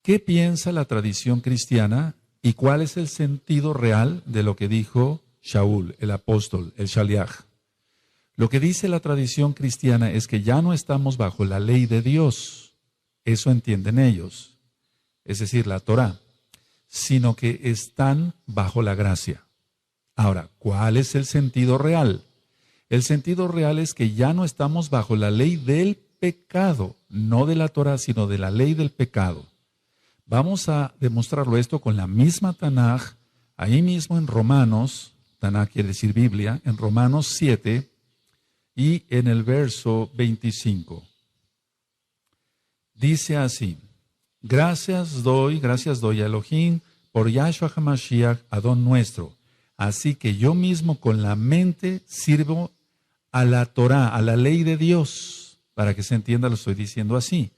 ¿Qué piensa la tradición cristiana y cuál es el sentido real de lo que dijo Shaul, el apóstol, el Shaliach? Lo que dice la tradición cristiana es que ya no estamos bajo la ley de Dios, eso entienden ellos, es decir, la Torá, sino que están bajo la gracia. Ahora, ¿cuál es el sentido real? El sentido real es que ya no estamos bajo la ley del pecado, no de la Torá, sino de la ley del pecado. Vamos a demostrarlo esto con la misma Tanaj, ahí mismo en Romanos, Tanaj quiere decir Biblia, en Romanos 7 y en el verso 25. Dice así: gracias doy a Elohim por Yahshua HaMashiach, Adón nuestro. Así que yo mismo con la mente sirvo a la Torá, a la ley de Dios. Para que se entienda, lo estoy diciendo así.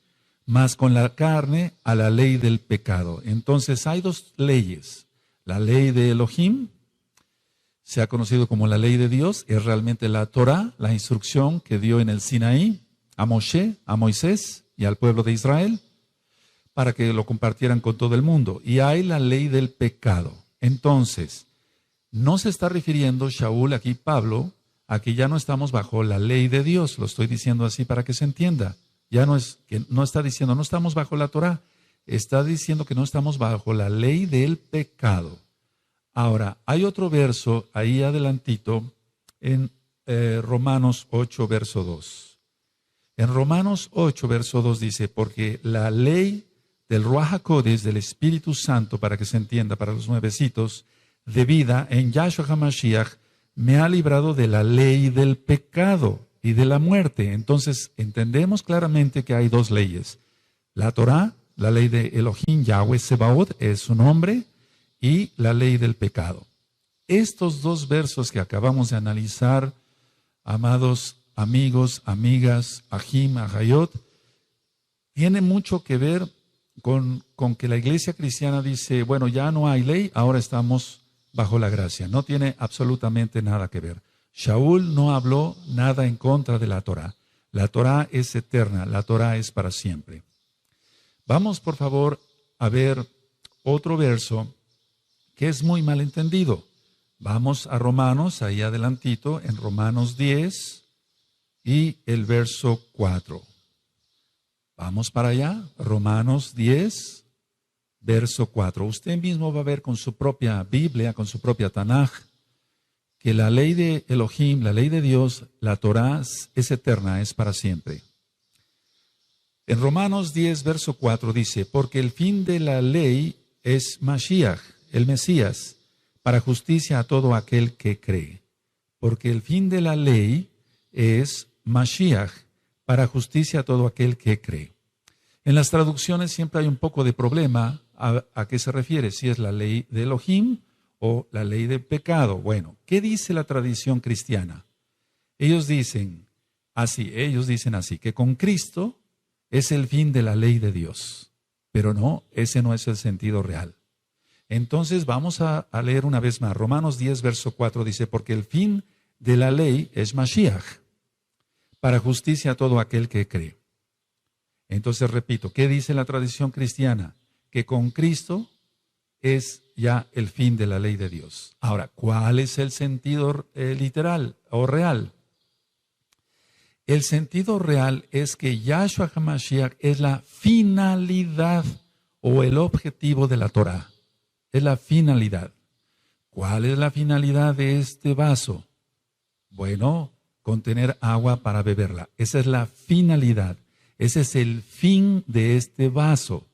Mas con la carne a la ley del pecado. Entonces hay dos leyes. La ley de Elohim, se ha conocido como la ley de Dios, es realmente la Torá, la instrucción que dio en el Sinaí a Moshe, a Moisés y al pueblo de Israel, para que lo compartieran con todo el mundo. Y hay la ley del pecado. Entonces, no se está refiriendo Shaul, aquí Pablo, a que ya no estamos bajo la ley de Dios. Lo estoy diciendo así para que se entienda. Ya no es que no está diciendo no estamos bajo la Torá, está diciendo que no estamos bajo la ley del pecado. Ahora, hay otro verso ahí adelantito en Romanos 8, verso 2. En Romanos 8, verso 2 dice, porque la ley del Ruach HaKodesh, del Espíritu Santo, para que se entienda, para los nuevecitos, de vida en Yahshua HaMashiach, me ha librado de la ley del pecado y de la muerte. Entonces, entendemos claramente que hay dos leyes. La Torá, la ley de Elohim, Yahweh Sebaot, es su nombre, y la ley del pecado. Estos dos versos que acabamos de analizar, amados amigos, amigas, Ahim, Ahayot, tienen mucho que ver con que la iglesia cristiana dice, bueno, ya no hay ley, ahora estamos bajo la gracia. No tiene absolutamente nada que ver. Shaul no habló nada en contra de la Torá. La Torá es eterna, la Torá es para siempre. Vamos, por favor, a ver otro verso que es muy mal entendido. Vamos a Romanos, ahí adelantito, en Romanos 10 y el verso 4. Vamos para allá, Romanos 10, verso 4. Usted mismo va a ver con su propia Biblia, con su propia Tanaj, que la ley de Elohim, la ley de Dios, la Torá es eterna, es para siempre. En Romanos 10, verso 4 dice, porque el fin de la ley es Mashiach, el Mesías, para justicia a todo aquel que cree. Porque el fin de la ley es Mashiach, para justicia a todo aquel que cree. En las traducciones siempre hay un poco de problema a qué se refiere, si es la ley de Elohim o la ley del pecado. Bueno, ¿qué dice la tradición cristiana? Ellos dicen así, que con Cristo es el fin de la ley de Dios. Pero no, ese no es el sentido real. Entonces vamos a leer una vez más. Romanos 10, verso 4 dice, porque el fin de la ley es Mashiach, para justicia a todo aquel que cree. Entonces repito, ¿qué dice la tradición cristiana? Que con Cristo es ya el fin de la ley de Dios. Ahora, ¿cuál es el sentido literal o real? El sentido real es que Yahshua HaMashiach es la finalidad o el objetivo de la Torá. Es la finalidad. ¿Cuál es la finalidad de este vaso? Bueno, contener agua para beberla. Esa es la finalidad. Ese es el fin de este vaso.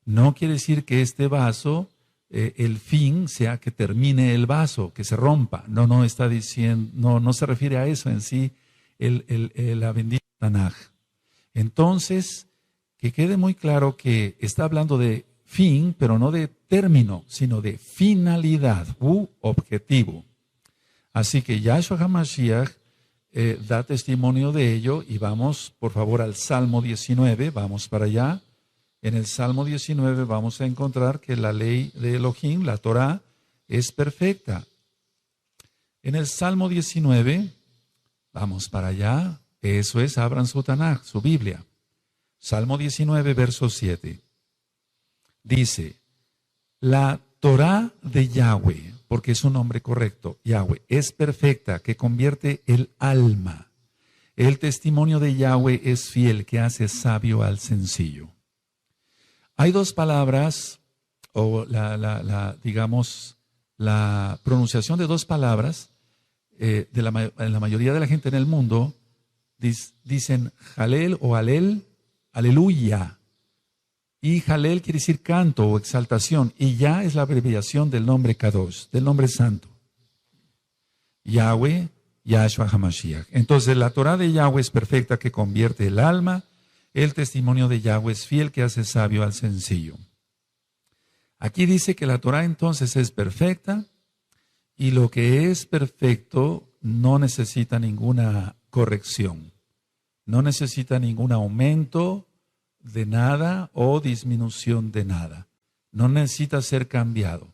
No quiere decir que este vaso, el fin sea que termine el vaso, que se rompa. No está diciendo, no se refiere a eso en sí, la bendita Tanaj. Entonces, que quede muy claro que está hablando de fin, pero no de término, sino de finalidad u objetivo. Así que Yahshua HaMashiach da testimonio de ello y vamos, por favor, al Salmo 19, vamos para allá. En el Salmo 19 vamos a encontrar que la ley de Elohim, la Torá, es perfecta. En el Salmo 19, vamos para allá, eso es, abran su Tanaj, su Biblia. Salmo 19, verso 7. Dice, la Torá de Yahweh, porque es un nombre correcto, Yahweh, es perfecta, que convierte el alma. El testimonio de Yahweh es fiel, que hace sabio al sencillo. Hay dos palabras, o digamos, la pronunciación de dos palabras, en la mayoría de la gente en el mundo, dicen Jalel o Alel, aleluya. Y Jalel quiere decir canto o exaltación, y Ya es la abreviación del nombre Kadosh, del nombre santo. Yahweh, Yahshua HaMashiach. Entonces la Torah de Yahweh es perfecta, que convierte el alma. El testimonio de Yahweh es fiel, que hace sabio al sencillo. Aquí dice que la Torah entonces es perfecta, y lo que es perfecto no necesita ninguna corrección, no necesita ningún aumento de nada o disminución de nada. No necesita ser cambiado.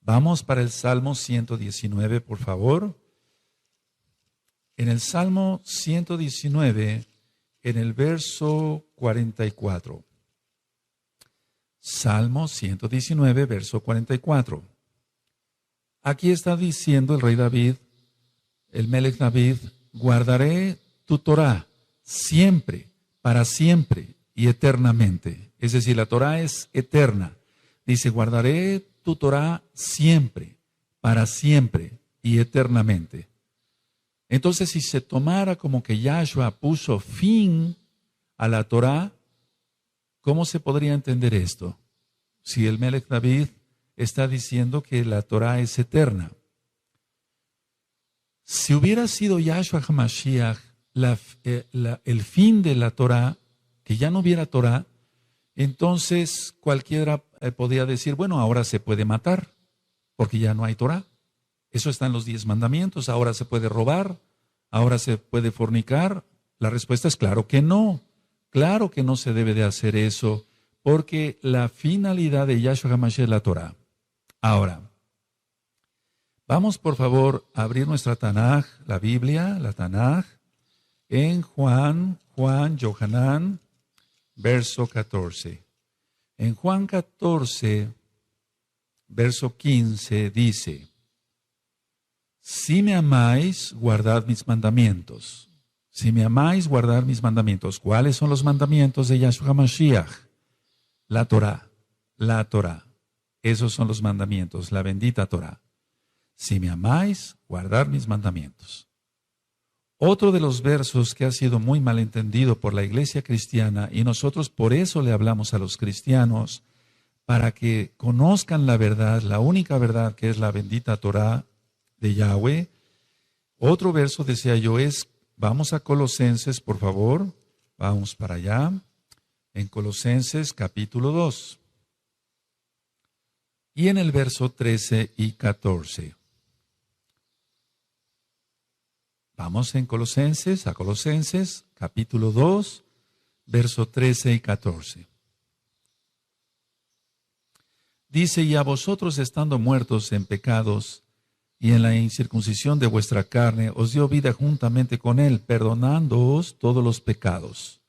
Vamos para el Salmo 119, por favor. En el Salmo 119, en el verso 44. Salmo 119, verso 44. Aquí está diciendo el rey David, el Melech David, guardaré tu Torah siempre, para siempre y eternamente. Es decir, la Torah es eterna. Dice, guardaré tu Torah siempre, para siempre y eternamente. Entonces, si se tomara como que Yahshua puso fin a la Torah, ¿cómo se podría entender esto? Si el Melech David está diciendo que la Torah es eterna. Si hubiera sido Yahshua HaMashiach el fin de la Torah, que ya no hubiera Torah, entonces cualquiera podría decir, bueno, ahora se puede matar, porque ya no hay Torah. Eso está en los 10 mandamientos. Ahora se puede robar, ahora se puede fornicar. La respuesta es claro que no. Claro que no se debe de hacer eso, porque la finalidad de Yahshua HaMashiach es la Torah. Ahora, vamos por favor a abrir nuestra Tanaj, la Biblia, la Tanaj, en Juan, Yohanan, verso 14. En Juan 14, verso 15 dice, si me amáis, guardad mis mandamientos. Si me amáis, guardad mis mandamientos. ¿Cuáles son los mandamientos de Yahshua HaMashiach? La Torah, la Torah. Esos son los mandamientos, la bendita Torah. Si me amáis, guardad mis mandamientos. Otro de los versos que ha sido muy malentendido por la iglesia cristiana, y nosotros por eso le hablamos a los cristianos, para que conozcan la verdad, la única verdad que es la bendita Torah de Yahweh. Otro verso, decía yo, es, vamos a Colosenses, por favor, vamos para allá, en Colosenses capítulo 2. Y en el verso 13 y 14. Vamos a Colosenses, capítulo 2, verso 13 y 14. Dice, y a vosotros estando muertos en pecados y en la incircuncisión de vuestra carne, os dio vida juntamente con él, perdonándoos todos los pecados,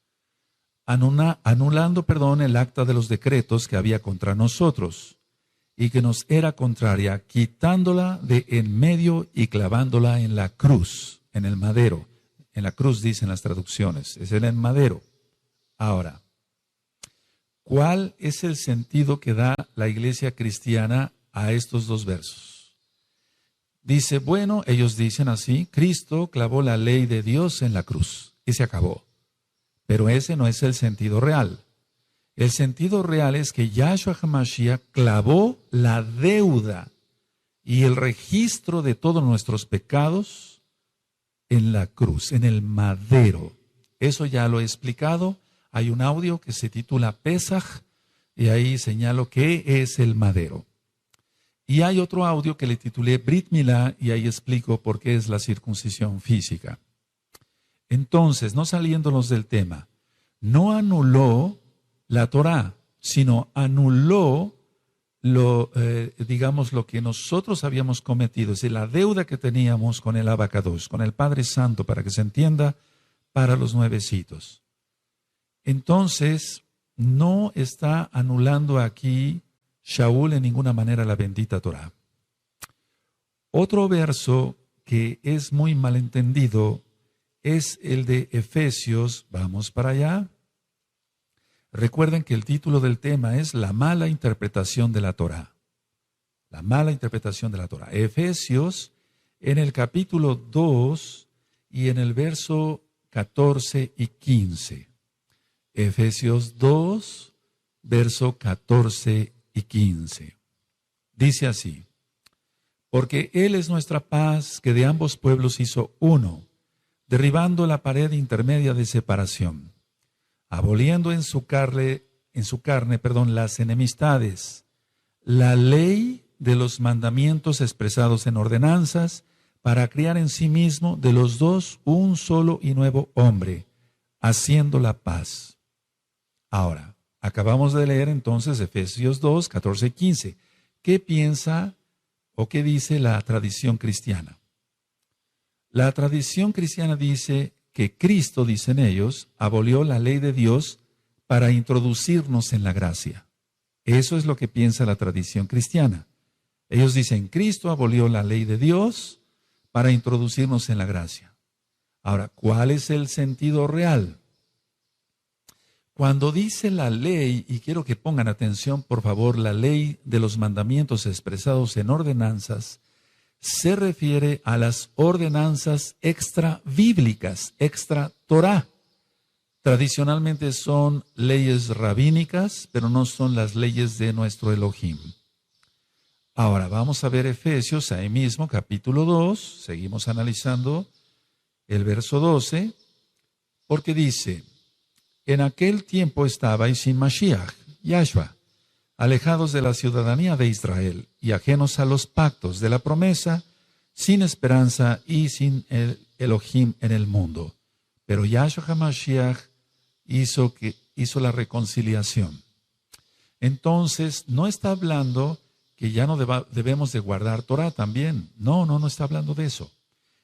anulando, el acta de los decretos que había contra nosotros y que nos era contraria, quitándola de en medio y clavándola en la cruz, en el madero. En la cruz dicen las traducciones, es en el madero. Ahora, ¿cuál es el sentido que da la iglesia cristiana a estos dos versos? Dice, bueno, ellos dicen así, Cristo clavó la ley de Dios en la cruz y se acabó. Pero ese no es el sentido real. El sentido real es que Yahshua HaMashiach clavó la deuda y el registro de todos nuestros pecados en la cruz, en el madero. Eso ya lo he explicado. Hay un audio que se titula Pesaj y ahí señalo qué es el madero. Y hay otro audio que le titulé Brit Milá y ahí explico por qué es la circuncisión física. Entonces, no saliéndonos del tema, no anuló la Torah, sino anuló lo que nosotros habíamos cometido, es decir, la deuda que teníamos con el Abacados, con el Padre Santo, para que se entienda, para los nuevecitos. Entonces, no está anulando aquí Shaul en ninguna manera la bendita Torá. Otro verso que es muy malentendido es el de Efesios. Vamos para allá. Recuerden que el título del tema es la mala interpretación de la Torá. La mala interpretación de la Torá. Efesios en el capítulo 2 y en el verso 14 y 15. Efesios 2, verso 14 y 15. Dice así: porque Él es nuestra paz, que de ambos pueblos hizo uno, derribando la pared intermedia de separación, aboliendo en su carne, las enemistades, la ley de los mandamientos expresados en ordenanzas, para crear en sí mismo de los dos un solo y nuevo hombre, haciendo la paz. Ahora, acabamos de leer entonces Efesios 2, 14 y 15. ¿Qué piensa o qué dice la tradición cristiana? La tradición cristiana dice que Cristo, dicen ellos, abolió la ley de Dios para introducirnos en la gracia. Eso es lo que piensa la tradición cristiana. Ellos dicen, Cristo abolió la ley de Dios para introducirnos en la gracia. Ahora, ¿cuál es el sentido real? Cuando dice la ley, y quiero que pongan atención, por favor, la ley de los mandamientos expresados en ordenanzas, se refiere a las ordenanzas extra bíblicas, extra Torá. Tradicionalmente son leyes rabínicas, pero no son las leyes de nuestro Elohim. Ahora vamos a ver Efesios, ahí mismo, capítulo 2, seguimos analizando el verso 12, porque dice, en aquel tiempo estabais sin Mashiach, Yahshua, alejados de la ciudadanía de Israel y ajenos a los pactos de la promesa, sin esperanza y sin el Elohim en el mundo. Pero Yahshua HaMashiach hizo la reconciliación. Entonces, no está hablando que ya no debemos de guardar Torah también. No está hablando de eso.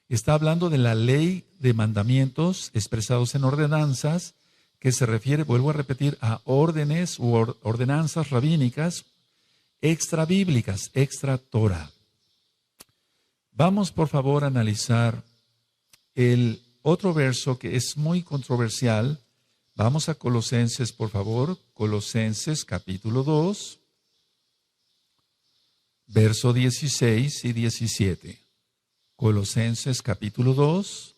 Está hablando de la ley de mandamientos expresados en ordenanzas, que se refiere, vuelvo a repetir, a órdenes u ordenanzas rabínicas extra bíblicas, extra Torah. Vamos, por favor, a analizar el otro verso que es muy controversial. Vamos a Colosenses, por favor, Colosenses capítulo 2, verso 16 y 17. Colosenses capítulo 2,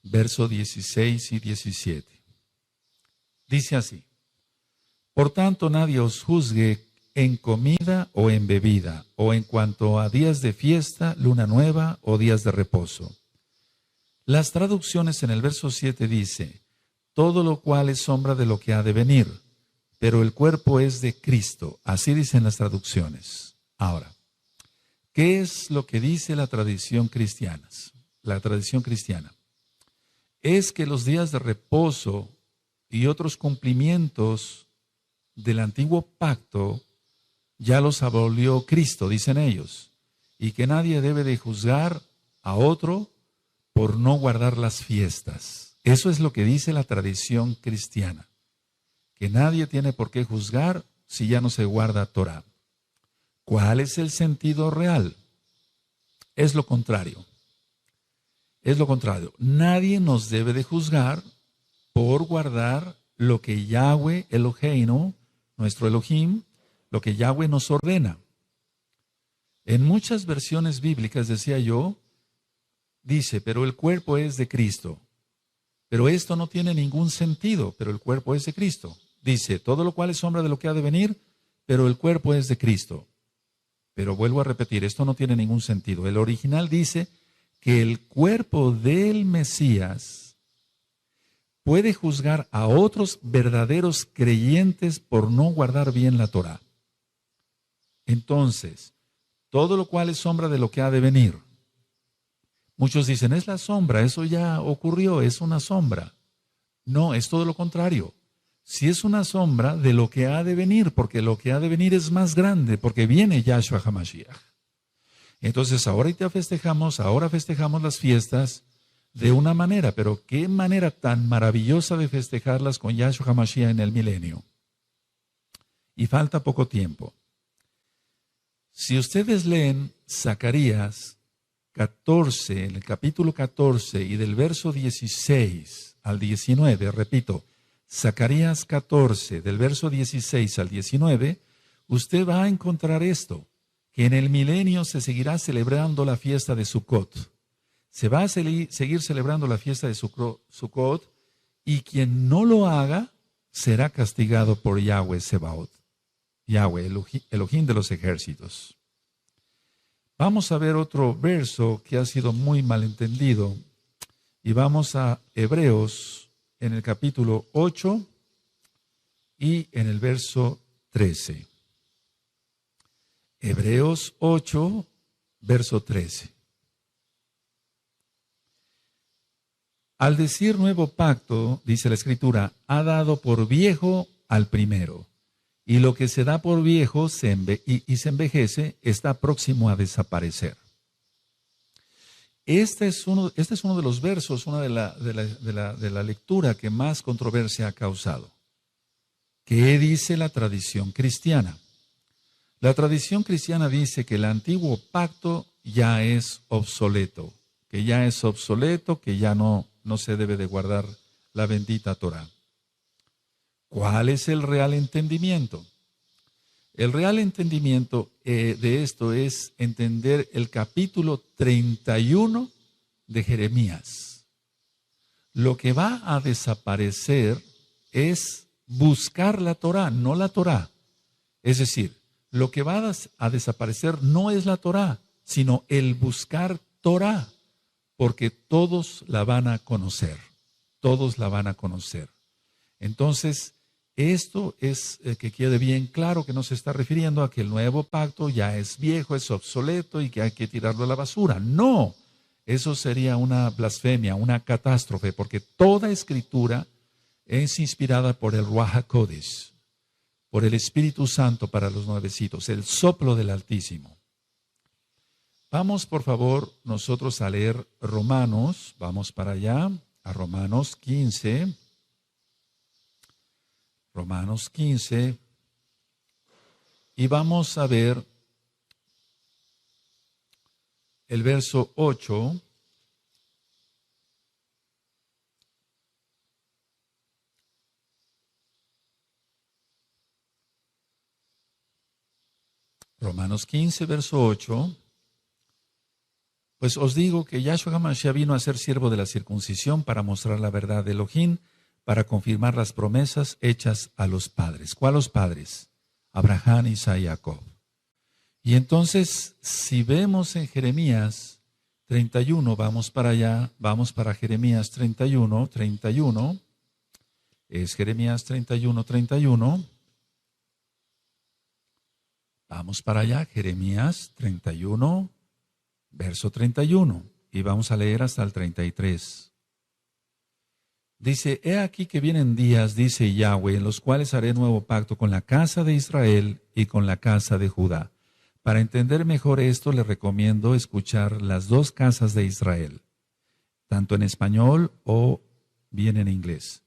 verso 16 y 17. Dice así: por tanto, nadie os juzgue en comida o en bebida, o en cuanto a días de fiesta, luna nueva o días de reposo. Las traducciones en el verso 7 dice, todo lo cual es sombra de lo que ha de venir, pero el cuerpo es de Cristo. Así dicen las traducciones. Ahora, ¿qué es lo que dice la tradición cristiana? La tradición cristiana es que los días de reposo y otros cumplimientos del antiguo pacto ya los abolió Cristo, dicen ellos, y que nadie debe de juzgar a otro por no guardar las fiestas. Eso es lo que dice la tradición cristiana, que nadie tiene por qué juzgar si ya no se guarda Torah. ¿Cuál es el sentido real? Es lo contrario. Es lo contrario. Nadie nos debe de juzgar por guardar lo que Yahweh Eloheinu, nuestro Elohim, lo que Yahweh nos ordena. En muchas versiones bíblicas, decía yo, dice, pero el cuerpo es de Cristo. Pero esto no tiene ningún sentido, pero el cuerpo es de Cristo. Dice, todo lo cual es sombra de lo que ha de venir, pero el cuerpo es de Cristo. Pero vuelvo a repetir, esto no tiene ningún sentido. El original dice que el cuerpo del Mesías puede juzgar a otros verdaderos creyentes por no guardar bien la Torá. Entonces, todo lo cual es sombra de lo que ha de venir. Muchos dicen, es la sombra, eso ya ocurrió, es una sombra. No, es todo lo contrario. Si es una sombra de lo que ha de venir, porque lo que ha de venir es más grande, porque viene Yahshua HaMashiach. Entonces, ahora festejamos las fiestas de una manera, pero qué manera tan maravillosa de festejarlas con Yahshua HaMashiach en el milenio. y falta poco tiempo. Si ustedes leen Zacarías 14, en el capítulo 14 y del verso 16 al 19, repito, Zacarías 14, del verso 16 al 19, usted va a encontrar esto, que en el milenio se seguirá celebrando la fiesta de Sukkot. Se va a seguir celebrando la fiesta de Sukkot, y quien no lo haga será castigado por Yahweh Sebaot, Yahweh, Elohim de los ejércitos. Vamos a ver otro verso que ha sido muy malentendido, y vamos a Hebreos en el capítulo 8 y en el verso 13. Hebreos 8, verso 13. Al decir nuevo pacto, dice la Escritura, ha dado por viejo al primero, y lo que se da por viejo se envejece, está próximo a desaparecer. Este es uno de los versos, una de la lectura que más controversia ha causado. ¿Qué dice la tradición cristiana? La tradición cristiana dice que el antiguo pacto ya es obsoleto, que ya no se debe de guardar la bendita Torá. ¿Cuál es el real entendimiento? El real entendimiento de esto es entender el capítulo 31 de Jeremías. Lo que va a desaparecer es buscar la Torá, no la Torá. Es decir, lo que va a desaparecer no es la Torá, sino el buscar Torá, porque todos la van a conocer, todos la van a conocer. Entonces, esto es que quede bien claro que no se está refiriendo a que el nuevo pacto ya es viejo, es obsoleto y que hay que tirarlo a la basura. No, eso sería una blasfemia, una catástrofe, porque toda escritura es inspirada por el Ruach HaKodesh, por el Espíritu Santo para los nuevecitos, el soplo del Altísimo. Vamos, por favor, nosotros a leer Romanos, vamos para allá, a Romanos 15. Romanos 15, y vamos a ver el verso 8. Romanos 15, verso 8. Pues os digo que Yahshua HaMashiach vino a ser siervo de la circuncisión para mostrar la verdad de Elohim, para confirmar las promesas hechas a los padres. ¿Cuáles padres? Abraham, Isaac y Jacob. Y entonces, si vemos en Jeremías 31, vamos para allá, vamos para Jeremías 31, es Jeremías 31. Vamos para allá, Jeremías 31, verso 31, y vamos a leer hasta el 33. Dice, he aquí que vienen días, dice Yahweh, en los cuales haré nuevo pacto con la casa de Israel y con la casa de Judá. Para entender mejor esto, le recomiendo escuchar las dos casas de Israel, tanto en español o bien en inglés.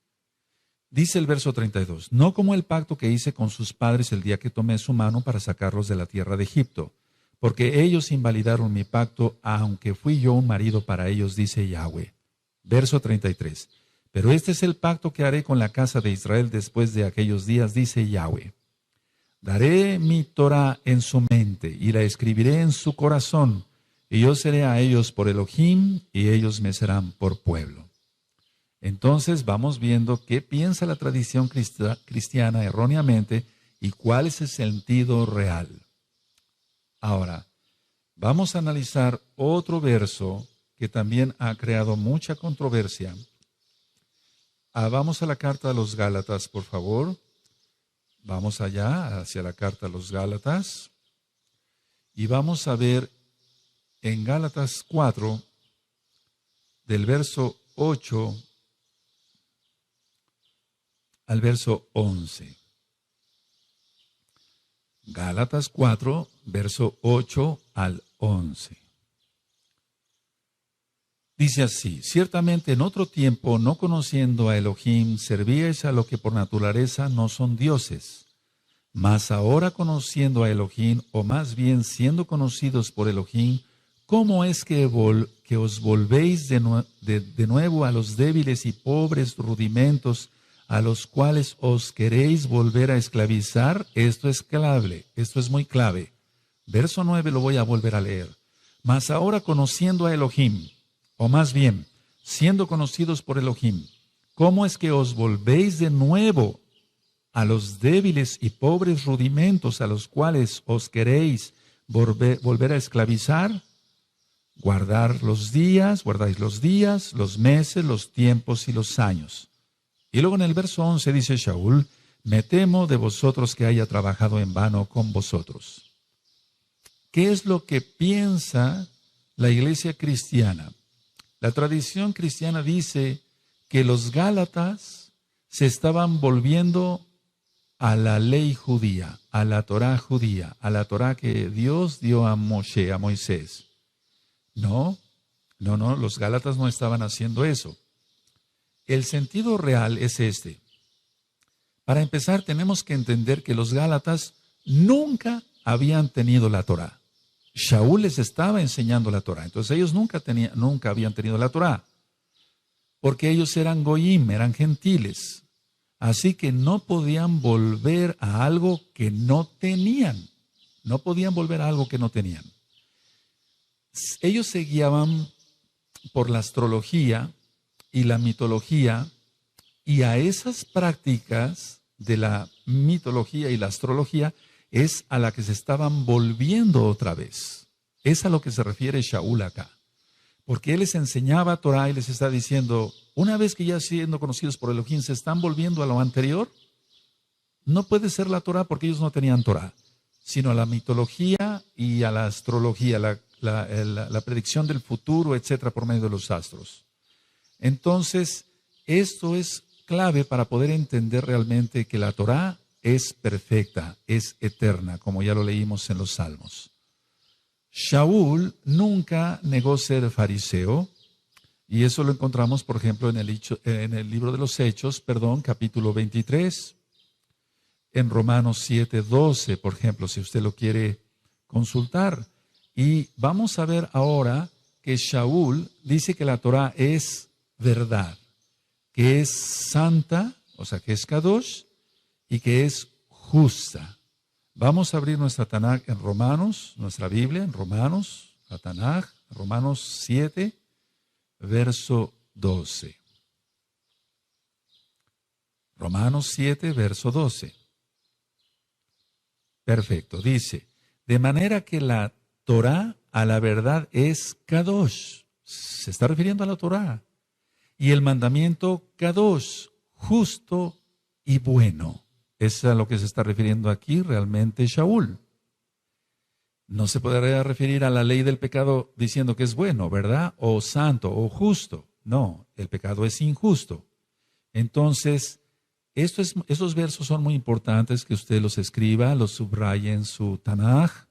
Dice el verso 32, no como el pacto que hice con sus padres el día que tomé su mano para sacarlos de la tierra de Egipto, porque ellos invalidaron mi pacto, aunque fui yo un marido para ellos, dice Yahweh. Verso 33. Pero este es el pacto que haré con la casa de Israel después de aquellos días, dice Yahweh. Daré mi Torah en su mente y la escribiré en su corazón, y yo seré a ellos por Elohim y ellos me serán por pueblo. Entonces vamos viendo qué piensa la tradición cristiana erróneamente y cuál es el sentido real. Ahora, vamos a analizar otro verso que también ha creado mucha controversia. Vamos a la carta a los Gálatas, por favor. Vamos allá, hacia la carta a los Gálatas. Y vamos a ver en Gálatas 4, del verso 8 al verso 11. Gálatas 4, verso 8 al 11. Dice así, ciertamente en otro tiempo, no conociendo a Elohim, servíais a lo que por naturaleza no son dioses. Mas ahora conociendo a Elohim, o más bien siendo conocidos por Elohim, ¿cómo es que os volvéis de nuevo a los débiles y pobres rudimentos a los cuales os queréis volver a esclavizar? Esto es clave, esto es muy clave. Verso 9 lo voy a volver a leer. Mas ahora conociendo a Elohim, o más bien, siendo conocidos por Elohim, ¿cómo es que os volvéis de nuevo a los débiles y pobres rudimentos a los cuales os queréis volver a esclavizar? Guardáis los días, los meses, los tiempos y los años. Y luego en el verso 11 dice Shaul, me temo de vosotros que haya trabajado en vano con vosotros. ¿Qué es lo que piensa la iglesia cristiana? La tradición cristiana dice que los Gálatas se estaban volviendo a la ley judía, a la Torá judía, a la Torá que Dios dio a Moshe, a Moisés. No, los Gálatas no estaban haciendo eso. El sentido real es este. Para empezar, tenemos que entender que los Gálatas nunca habían tenido la Torá. Shaul les estaba enseñando la Torá. Entonces ellos nunca habían tenido la Torá. Porque ellos eran goyim, eran gentiles. Así que no podían volver a algo que no tenían. No podían volver a algo que no tenían. Ellos se guiaban por la astrología y la mitología, y a esas prácticas de la mitología y la astrología es a la que se estaban volviendo otra vez. Es a lo que se refiere Shaul acá. Porque él les enseñaba Torah y les está diciendo, una vez que ya siendo conocidos por Elohim se están volviendo a lo anterior, no puede ser la Torah porque ellos no tenían Torah, sino a la mitología y a la astrología, la predicción del futuro, etcétera, por medio de los astros. Entonces, esto es clave para poder entender realmente que la Torá es perfecta, es eterna, como ya lo leímos en los Salmos. Shaul nunca negó ser fariseo, y eso lo encontramos, por ejemplo, en el libro de los Hechos, capítulo 23, en Romanos 7:12, por ejemplo, si usted lo quiere consultar. Y vamos a ver ahora que Shaul dice que la Torá es verdad, que es santa, o sea, que es Kadosh, y que es justa. Vamos a abrir nuestra Tanaj en Romanos, nuestra Biblia en Romanos, la Tanaj, Romanos 7, verso 12. Romanos 7, verso 12. Perfecto, dice, de manera que la Torá a la verdad es Kadosh, se está refiriendo a la Torá, y el mandamiento Kadosh, justo y bueno. Es a lo que se está refiriendo aquí realmente Shaul. No se podría referir a la ley del pecado diciendo que es bueno, ¿verdad? O santo, o justo. No, el pecado es injusto. Entonces, estos versos son muy importantes que usted los escriba, los subraye en su Tanaj.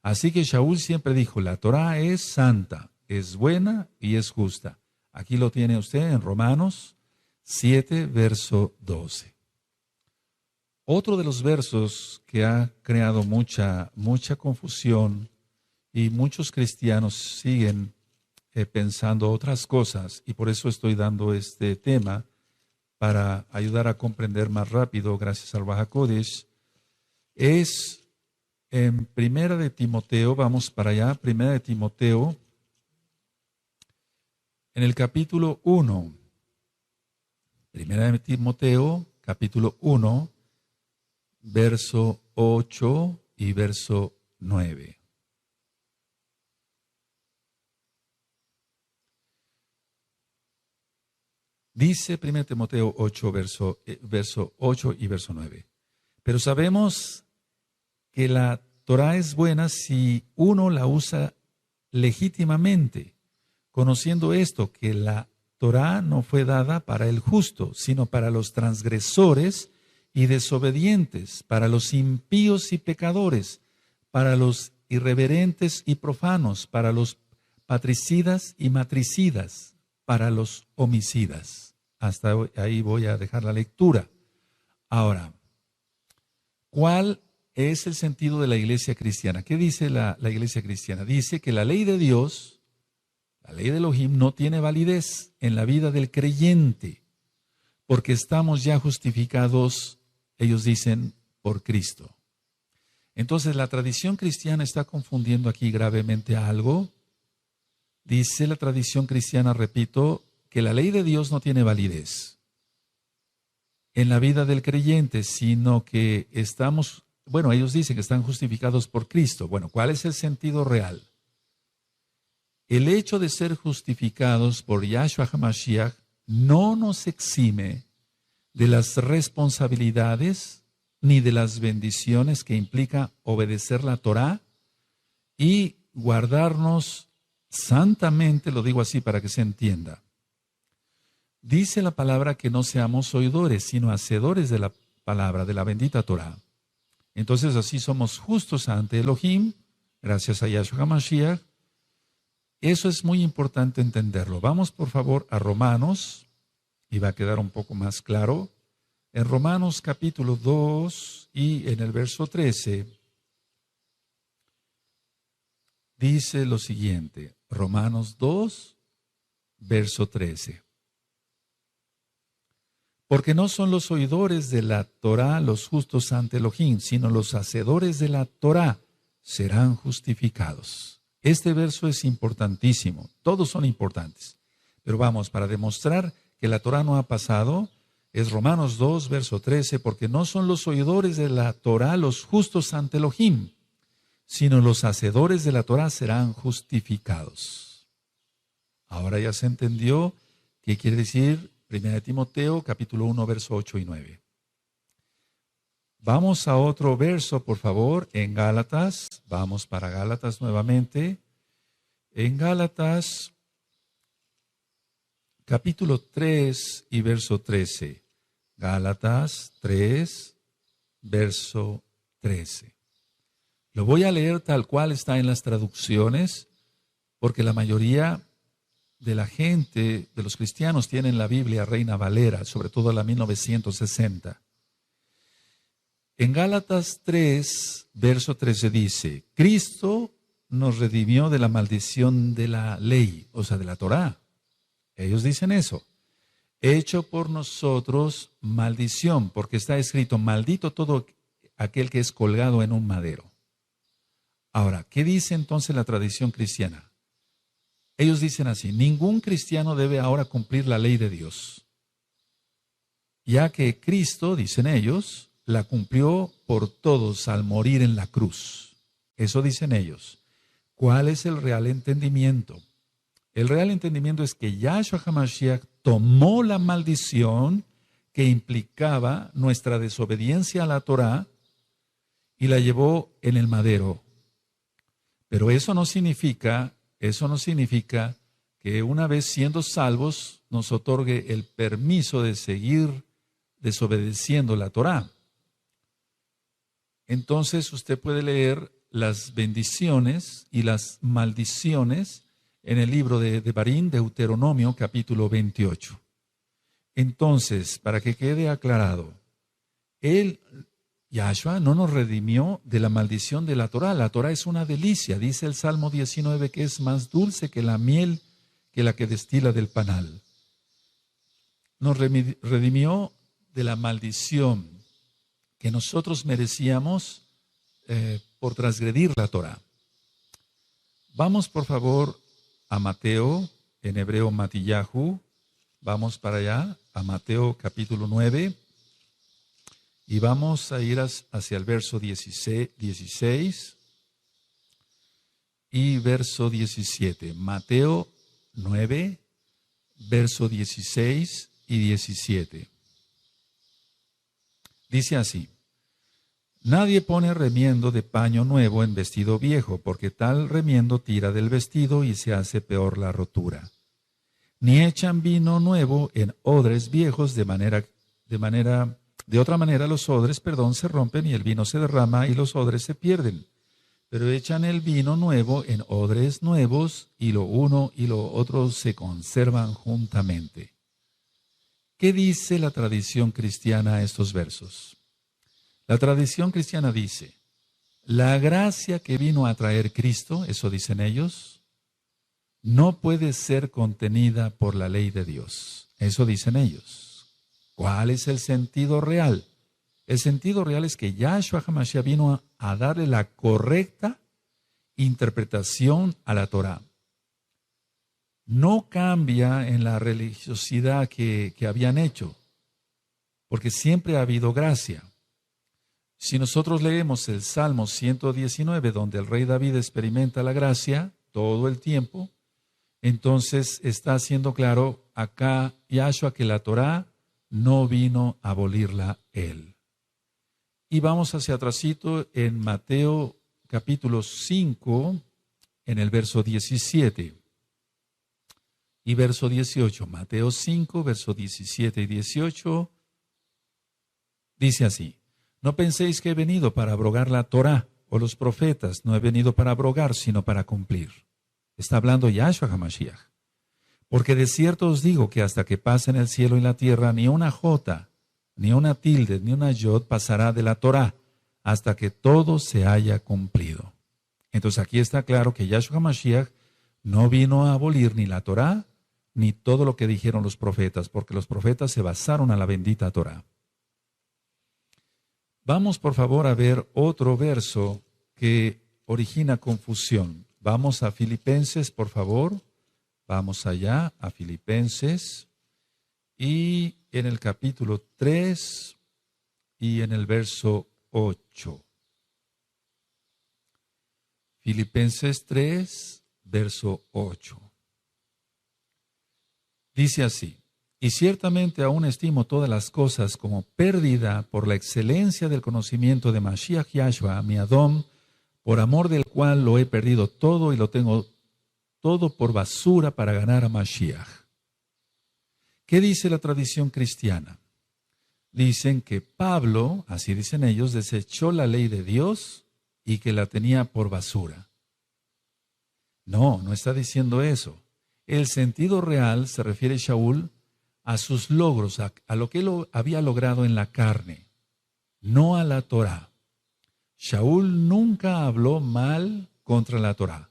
Así que Shaul siempre dijo, la Torá es santa, es buena y es justa. Aquí lo tiene usted en Romanos 7, verso 12. Otro de los versos que ha creado mucha confusión y muchos cristianos siguen pensando otras cosas, y por eso estoy dando este tema para ayudar a comprender más rápido, gracias al Ruach HaKodesh, es en Primera de Timoteo, vamos para allá, Primera de Timoteo, en el capítulo 1, Primera de Timoteo, capítulo 1, verso 8 y verso 9. Dice 1 Timoteo 8, verso 8 y verso 9. Pero sabemos que la Torá es buena si uno la usa legítimamente, conociendo esto, que la Torá no fue dada para el justo, sino para los transgresores y desobedientes, para los impíos y pecadores, para los irreverentes y profanos, para los patricidas y matricidas, para los homicidas. Hasta ahí voy a dejar la lectura. Ahora, ¿Cuál es el sentido de la iglesia cristiana? ¿Qué dice la iglesia cristiana? Dice que la ley de Dios, la ley de Elohim, no tiene validez en la vida del creyente, porque estamos ya justificados, ellos dicen, por Cristo. Entonces la tradición cristiana está confundiendo aquí gravemente algo. Dice la tradición cristiana, repito, que la ley de Dios no tiene validez en la vida del creyente, sino que estamos, bueno, ellos dicen que están justificados por Cristo. Bueno, ¿cuál es el sentido real? El hecho de ser justificados por Yahshua HaMashiach no nos exime de las responsabilidades ni de las bendiciones que implica obedecer la Torá y guardarnos santamente, lo digo así para que se entienda. Dice la palabra que no seamos oidores, sino hacedores de la palabra, de la bendita Torá. Entonces así somos justos ante Elohim, gracias a Yahshua HaMashiach. Eso es muy importante entenderlo. Vamos por favor a Romanos, y va a quedar un poco más claro. En Romanos capítulo 2 y en el verso 13, dice lo siguiente, Romanos 2, verso 13. Porque no son los oidores de la Torá los justos ante Elohim, sino los hacedores de la Torá serán justificados. Este verso es importantísimo, todos son importantes. Pero vamos, para demostrar que la Torá no ha pasado, es Romanos 2, verso 13, porque no son los oidores de la Torá los justos ante Elohim, sino los hacedores de la Torá serán justificados. Ahora ya se entendió qué quiere decir 1 Timoteo, capítulo 1, verso 8 y 9. Vamos a otro verso, por favor, en Gálatas. Vamos para Gálatas nuevamente. En Gálatas, capítulo 3 y verso 13. Gálatas 3, verso 13. Lo voy a leer tal cual está en las traducciones, porque la mayoría de la gente, de los cristianos, tienen la Biblia Reina Valera, sobre todo la 1960. En Gálatas 3, verso 13 dice, Cristo nos redimió de la maldición de la ley, o sea, de la Torá. Ellos dicen eso. Hecho por nosotros maldición, porque está escrito, maldito todo aquel que es colgado en un madero. Ahora, ¿qué dice entonces la tradición cristiana? Ellos dicen así, ningún cristiano debe ahora cumplir la ley de Dios, ya que Cristo, dicen ellos, la cumplió por todos al morir en la cruz. Eso dicen ellos. ¿Cuál es el real entendimiento? El real entendimiento es que Yahshua HaMashiach tomó la maldición que implicaba nuestra desobediencia a la Torá y la llevó en el madero. Pero eso no significa que una vez siendo salvos nos otorgue el permiso de seguir desobedeciendo la Torá. Entonces usted puede leer las bendiciones y las maldiciones en el libro de Devarim, Deuteronomio, capítulo 28. Entonces, para que quede aclarado, Yahshua no nos redimió de la maldición de la Torá. La Torá es una delicia. Dice el Salmo 19 que es más dulce que la miel que la que destila del panal. Nos redimió de la maldición que nosotros merecíamos por transgredir la Torá. Vamos por favor a Mateo, en hebreo Matillahu. Vamos para allá, a Mateo capítulo 9. Y vamos a ir hacia el verso 16 y verso 17. Mateo 9, verso 16 y 17. Dice así, nadie pone remiendo de paño nuevo en vestido viejo, porque tal remiendo tira del vestido y se hace peor la rotura. Ni echan vino nuevo en odres viejos de otra manera los odres, se rompen y el vino se derrama y los odres se pierden. Pero echan el vino nuevo en odres nuevos y lo uno y lo otro se conservan juntamente. ¿Qué dice la tradición cristiana a estos versos? La tradición cristiana dice, la gracia que vino a traer Cristo, eso dicen ellos, no puede ser contenida por la ley de Dios. Eso dicen ellos. ¿Cuál es el sentido real? El sentido real es que Yahshua HaMashiach vino a darle la correcta interpretación a la Torá. No cambia en la religiosidad que habían hecho, porque siempre ha habido gracia. Si nosotros leemos el Salmo 119, donde el rey David experimenta la gracia todo el tiempo, entonces está haciendo claro acá Yahshua que la Torá no vino a abolirla él. Y vamos hacia atrásito en Mateo capítulo 5, en el verso 17 y verso 18. Mateo 5, verso 17 y 18, dice así: no penséis que he venido para abrogar la Torá o los profetas, no he venido para abrogar, sino para cumplir. Está hablando Yahshua HaMashiach. Porque de cierto os digo que hasta que pasen el cielo y la tierra, ni una jota, ni una tilde, ni una yod pasará de la Torá, hasta que todo se haya cumplido. Entonces aquí está claro que Yahshua HaMashiach no vino a abolir ni la Torá, ni todo lo que dijeron los profetas, porque los profetas se basaron a la bendita Torá. Vamos por favor a ver otro verso que origina confusión. Vamos a Filipenses, por favor. Vamos allá a Filipenses. Y en el capítulo 3 y en el verso 8. Filipenses 3, verso 8. Dice así: y ciertamente aún estimo todas las cosas como pérdida por la excelencia del conocimiento de Mashiach Yahshua, mi Adón, por amor del cual lo he perdido todo y lo tengo todo por basura para ganar a Mashiach. ¿Qué dice la tradición cristiana? Dicen que Pablo, así dicen ellos, desechó la ley de Dios y que la tenía por basura. No, no está diciendo eso. El sentido real se refiere Shaul a sus logros, a lo que él había logrado en la carne, no a la Torá. Shaul nunca habló mal contra la Torá.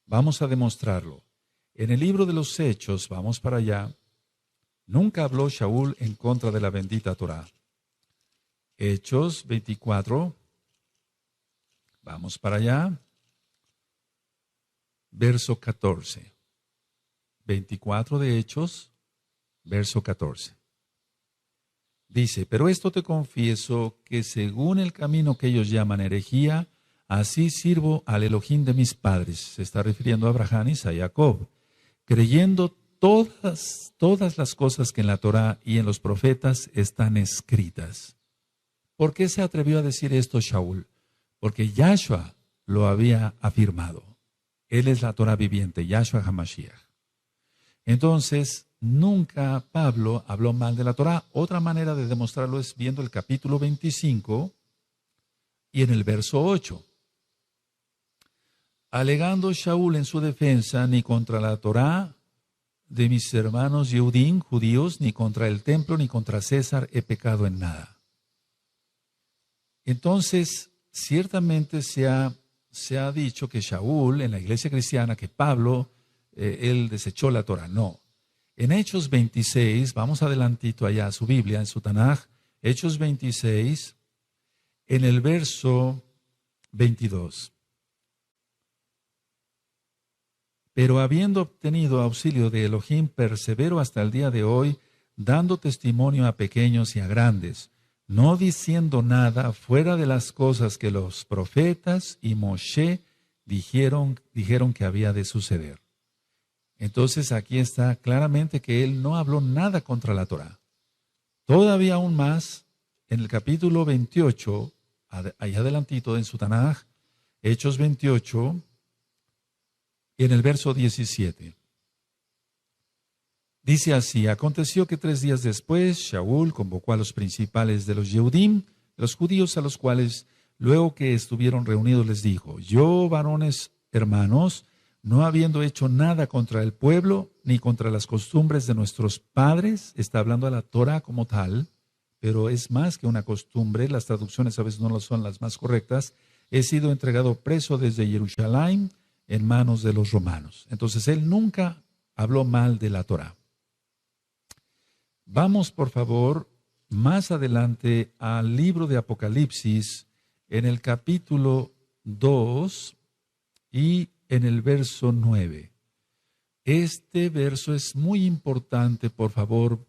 Vamos a demostrarlo. En el libro de los Hechos, vamos para allá, nunca habló Shaul en contra de la bendita Torá. Hechos 24, vamos para allá, verso 14. 24 de Hechos, verso 14. Dice: pero esto te confieso, que según el camino que ellos llaman herejía, así sirvo al Elohim de mis padres. Se está refiriendo a Abraham y a Jacob, creyendo todas las cosas que en la Torá y en los profetas están escritas. ¿Por qué se atrevió a decir esto Shaul? Porque Yahshua lo había afirmado. Él es la Torá viviente, Yahshua HaMashiach. Entonces, nunca Pablo habló mal de la Torá. Otra manera de demostrarlo es viendo el capítulo 25 y en el verso 8. Alegando Shaul en su defensa, ni contra la Torá de mis hermanos Yehudim, judíos, ni contra el templo, ni contra César he pecado en nada. Entonces, ciertamente se ha dicho que Shaul, en la iglesia cristiana, que Pablo, él desechó la Torá. No. En Hechos 26, vamos adelantito allá a su Biblia, en su Tanaj, Hechos 26, en el verso 22. Pero habiendo obtenido auxilio de Elohim, persevero hasta el día de hoy, dando testimonio a pequeños y a grandes, no diciendo nada fuera de las cosas que los profetas y Moshe dijeron que había de suceder. Entonces aquí está claramente que él no habló nada contra la Torá. Todavía aún más, en el capítulo 28, allá adelantito en su Tanaj, Hechos 28, y en el verso 17. Dice así: aconteció que 3 días después, Shaul convocó a los principales de los Yehudim, los judíos, a los cuales, luego que estuvieron reunidos, les dijo: yo, varones hermanos, no habiendo hecho nada contra el pueblo, ni contra las costumbres de nuestros padres, está hablando a la Torá como tal, pero es más que una costumbre, las traducciones a veces no son las más correctas. He sido entregado preso desde Jerusalén en manos de los romanos. Entonces él nunca habló mal de la Torá. Vamos, por favor, más adelante al libro de Apocalipsis, en el capítulo 2 y en el verso 9. Este verso es muy importante, por favor,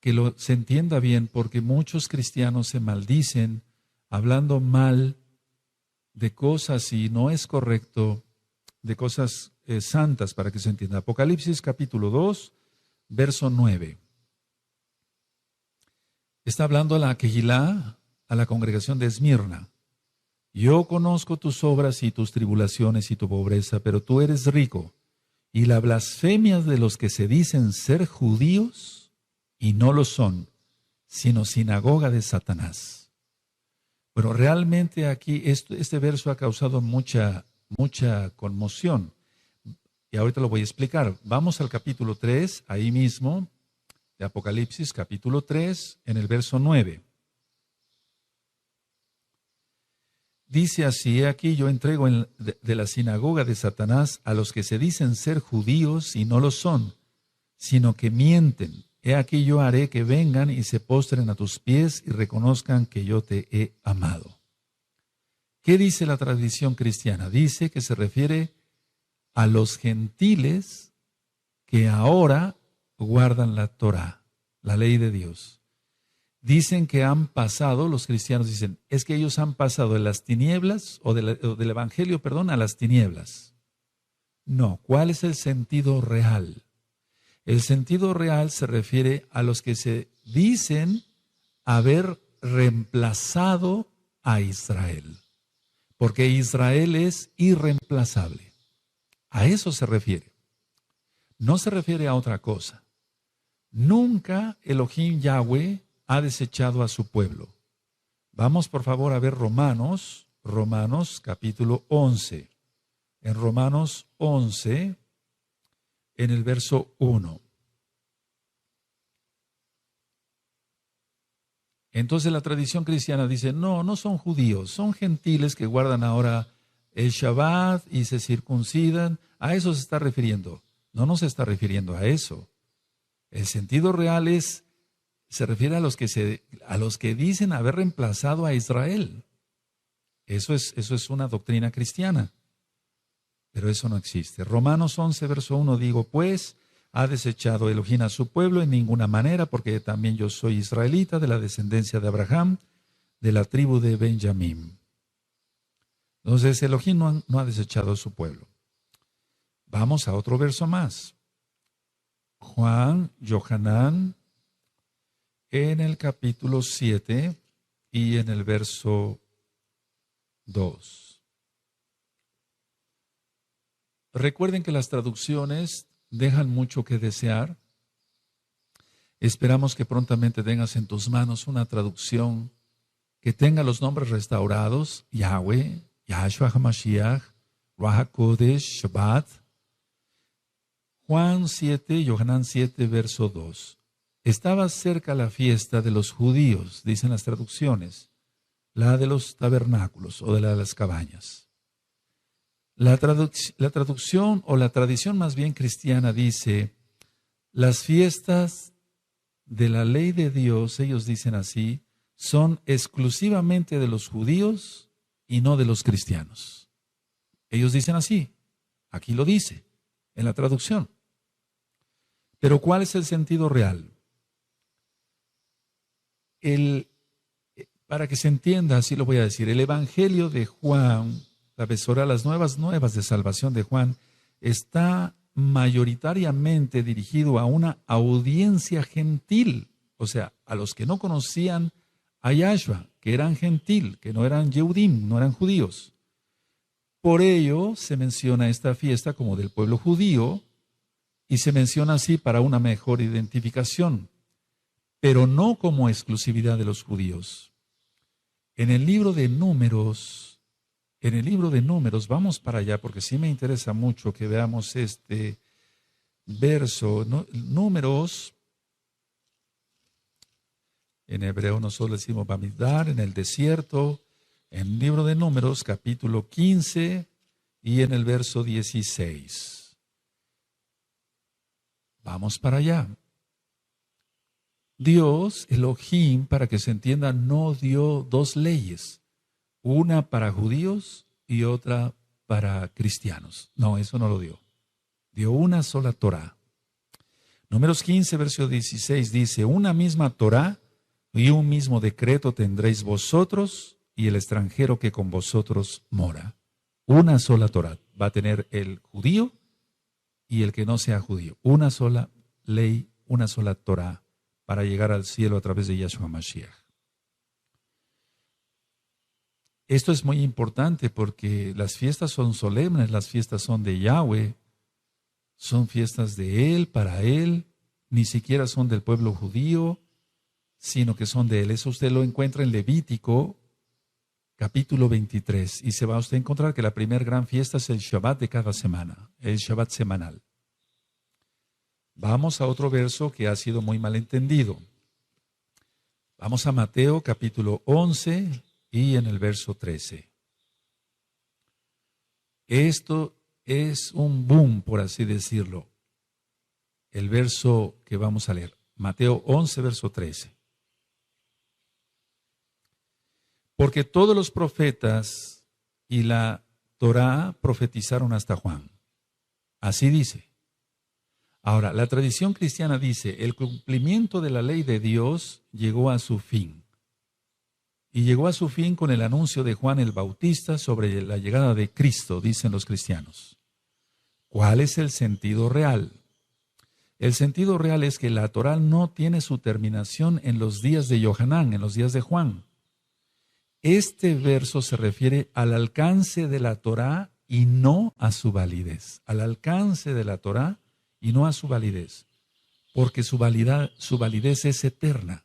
que se entienda bien, porque muchos cristianos se maldicen hablando mal de cosas, y no es correcto, de cosas santas, para que se entienda. Apocalipsis capítulo 2, verso 9. Está hablando a la Kehilá, a la congregación de Esmirna. Yo conozco tus obras y tus tribulaciones y tu pobreza, pero tú eres rico, y la blasfemia de los que se dicen ser judíos y no lo son, sino sinagoga de Satanás. Bueno, realmente aquí este verso ha causado mucha conmoción, y ahorita lo voy a explicar. Vamos al capítulo 3, ahí mismo, de Apocalipsis, capítulo 3, en el verso 9. Dice así: aquí yo entrego de la sinagoga de Satanás a los que se dicen ser judíos y no lo son, sino que mienten. He aquí yo haré que vengan y se postren a tus pies y reconozcan que yo te he amado. ¿Qué dice la tradición cristiana? Dice que se refiere a los gentiles que ahora guardan la Torá, la ley de Dios. Dicen que han pasado, los cristianos dicen, es que ellos han pasado de las tinieblas, o del evangelio, perdón, a las tinieblas. No, ¿cuál es el sentido real? El sentido real se refiere a los que se dicen haber reemplazado a Israel, porque Israel es irreemplazable. A eso se refiere. No se refiere a otra cosa. Nunca Elohim Yahweh ha desechado a su pueblo. Vamos por favor a ver Romanos capítulo 11. En Romanos 11, en el verso 1. Entonces la tradición cristiana dice, no son judíos, son gentiles que guardan ahora el Shabbat y se circuncidan. A eso se está refiriendo. No se está refiriendo a eso. El sentido real se refiere a los que dicen haber reemplazado a Israel. Eso es una doctrina cristiana, pero eso no existe. Romanos 11, verso 1, digo, pues, ha desechado Elohim a su pueblo en ninguna manera, porque también yo soy israelita, de la descendencia de Abraham, de la tribu de Benjamín. Entonces, Elohim no ha desechado a su pueblo. Vamos a otro verso más. Juan, Yohanan, en el capítulo 7 y en el verso 2. Recuerden que las traducciones dejan mucho que desear. Esperamos que prontamente tengas en tus manos una traducción que tenga los nombres restaurados: Yahweh, Yahshua HaMashiach, Ruach HaKodesh, Shabbat. Juan 7, Yohanan 7, verso 2. Estaba cerca la fiesta de los judíos, dicen las traducciones, la de los tabernáculos o de la de las cabañas. La traducción o la tradición más bien cristiana dice, las fiestas de la ley de Dios, ellos dicen así, son exclusivamente de los judíos y no de los cristianos. Ellos dicen así, aquí lo dice, en la traducción. Pero ¿cuál es el sentido real? Para que se entienda, así lo voy a decir, el Evangelio de Juan, la Besorá, las nuevas de salvación de Juan, está mayoritariamente dirigido a una audiencia gentil, o sea, a los que no conocían a Yahshua, que eran gentil, que no eran Yehudim, no eran judíos. Por ello se menciona esta fiesta como del pueblo judío y se menciona así para una mejor identificación, pero no como exclusividad de los judíos. En el libro de Números, vamos para allá porque sí me interesa mucho que veamos este verso. Números En hebreo nosotros le decimos Bamidbar, en el desierto, en el libro de Números, capítulo 15 y en el verso 16. Vamos para allá. Dios, Elohim, para que se entienda, no dio dos leyes, una para judíos y otra para cristianos. No, eso no lo dio. Dio una sola Torá. Números 15, verso 16 dice, una misma Torá y un mismo decreto tendréis vosotros y el extranjero que con vosotros mora. Una sola Torá va a tener el judío y el que no sea judío. Una sola ley, una sola Torá para llegar al cielo a través de Yahshua Mashiach. Esto es muy importante porque las fiestas son solemnes, las fiestas son de Yahweh, son fiestas de Él, para Él, ni siquiera son del pueblo judío, sino que son de Él. Eso usted lo encuentra en Levítico, capítulo 23, y se va a usted a encontrar que la primera gran fiesta es el Shabbat de cada semana, el Shabbat semanal. Vamos a otro verso que ha sido muy mal entendido. Vamos a Mateo capítulo 11 y en el verso 13. Esto es un boom, por así decirlo. El verso que vamos a leer, Mateo 11, verso 13. Porque todos los profetas y la Torá profetizaron hasta Juan. Así dice. Ahora, la tradición cristiana dice, el cumplimiento de la ley de Dios llegó a su fin. Y llegó a su fin con el anuncio de Juan el Bautista sobre la llegada de Cristo, dicen los cristianos. ¿Cuál es el sentido real? El sentido real es que la Torá no tiene su terminación en los días de Yohanan, en los días de Juan. Este verso se refiere al alcance de la Torá y no a su validez. Al alcance de la Torá y no a su validez, porque su validez es eterna.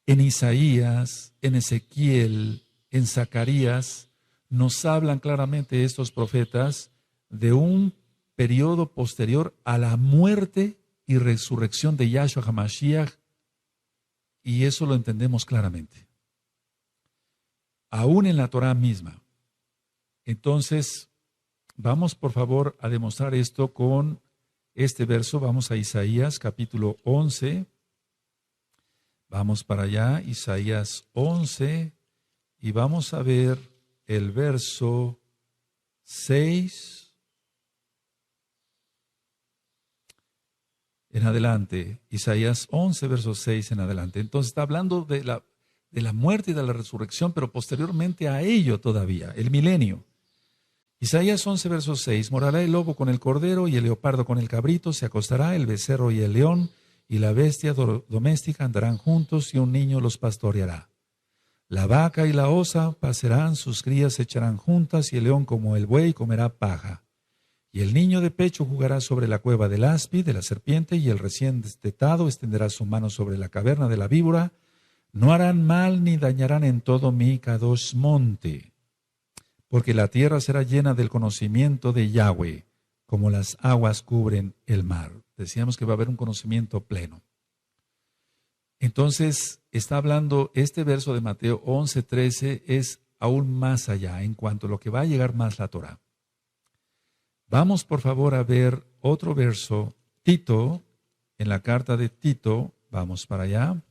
En Isaías, en Ezequiel, en Zacarías, nos hablan claramente estos profetas de un periodo posterior a la muerte y resurrección de Yahshua HaMashiach, y eso lo entendemos claramente. Aún en la Torá misma. Entonces, vamos por favor a demostrar esto con este verso. Vamos a Isaías capítulo 11. Vamos para allá, Isaías 11, y vamos a ver el verso 6 en adelante. Isaías 11, verso 6 en adelante. Entonces está hablando de la muerte y de la resurrección, pero posteriormente a ello todavía, el milenio. Isaías 11, verso 6, morará el lobo con el cordero y el leopardo con el cabrito, se acostará el becerro y el león, y la bestia doméstica andarán juntos y un niño los pastoreará. La vaca y la osa pasarán, sus crías se echarán juntas y el león como el buey comerá paja. Y el niño de pecho jugará sobre la cueva del áspid, de la serpiente, y el recién destetado extenderá su mano sobre la caverna de la víbora. No harán mal ni dañarán en todo mi Kadosh monte, porque la tierra será llena del conocimiento de Yahweh, como las aguas cubren el mar. Decíamos que va a haber un conocimiento pleno. Entonces, está hablando, este verso de Mateo 11, 13 es aún más allá en cuanto a lo que va a llegar más la Torá. Vamos por favor a ver otro verso, Tito, en la carta de Tito, vamos para allá.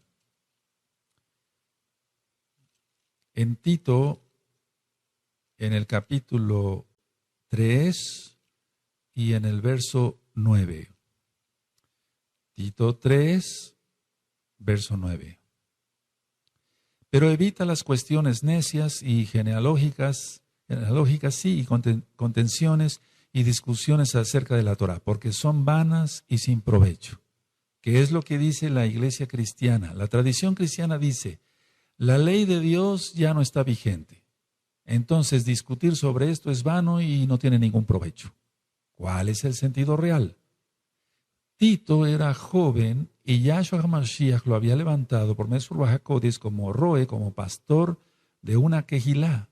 En Tito, en el capítulo 3 y en el verso 9. Tito 3, verso 9. Pero evita las cuestiones necias y genealógicas sí, y contenciones y discusiones acerca de la Torá, porque son vanas y sin provecho. ¿Qué es lo que dice la iglesia cristiana? La tradición cristiana dice, la ley de Dios ya no está vigente. Entonces discutir sobre esto es vano y no tiene ningún provecho. ¿Cuál es el sentido real? Tito era joven y Yahshua HaMashiach lo había levantado por Mesur Bajacodes como roe, como pastor de una quejilá,